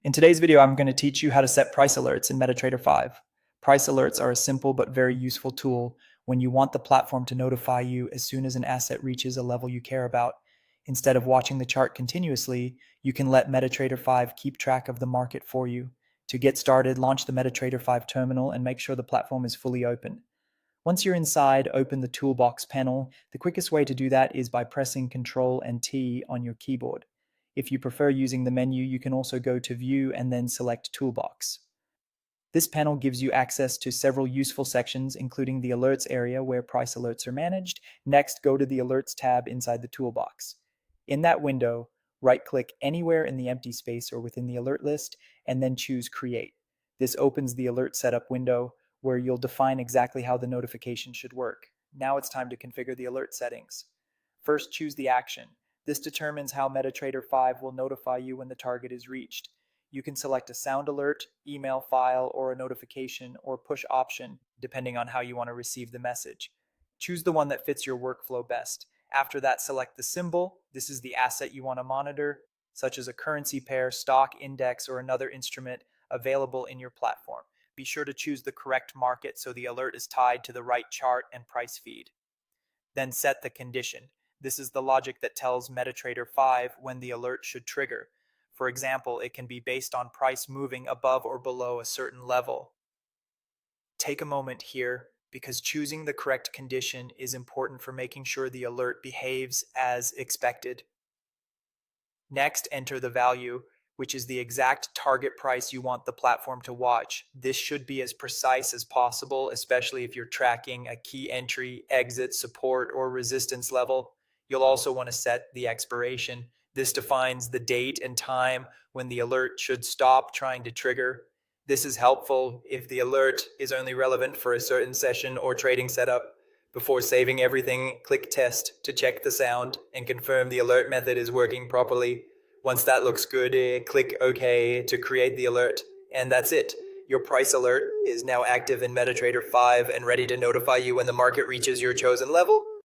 In today's video, I'm going to teach you how to set price alerts in MetaTrader 5. Price alerts are a simple but very useful tool when you want the platform to notify you as soon as an asset reaches a level you care about. Instead of watching the chart continuously, you can let MetaTrader 5 keep track of the market for you. To get started, launch the MetaTrader 5 terminal and make sure the platform is fully open. Once you're inside, open the toolbox panel. The quickest way to do that is by pressing Ctrl and T on your keyboard. If you prefer using the menu, you can also go to View and then select Toolbox. This panel gives you access to several useful sections, including the Alerts area where price alerts are managed. Next, go to the Alerts tab inside the toolbox. In that window, right-click anywhere in the empty space or within the alert list, and then choose Create. This opens the Alert Setup window, where you'll define exactly how the notification should work. Now it's time to configure the alert settings. First, choose the action. This determines how MetaTrader 5 will notify you when the target is reached. You can select a sound alert, email file, or a notification or push option, depending on how you want to receive the message. Choose the one that fits your workflow best. After that, select the symbol. This is the asset you want to monitor, such as a currency pair, stock, index, or another instrument available in your platform. Be sure to choose the correct market so the alert is tied to the right chart and price feed. Then set the condition. This is the logic that tells MetaTrader 5 when the alert should trigger. For example, it can be based on price moving above or below a certain level. Take a moment here because choosing the correct condition is important for making sure the alert behaves as expected. Next, enter the value, which is the exact target price you want the platform to watch. This should be as precise as possible, especially if you're tracking a key entry, exit, support, or resistance level. You'll also want to set the expiration. This defines the date and time when the alert should stop trying to trigger. This is helpful if the alert is only relevant for a certain session or trading setup. Before saving everything, click Test to check the sound and confirm the alert method is working properly. Once that looks good, click OK to create the alert. And that's it. Your price alert is now active in MetaTrader 5 and ready to notify you when the market reaches your chosen level.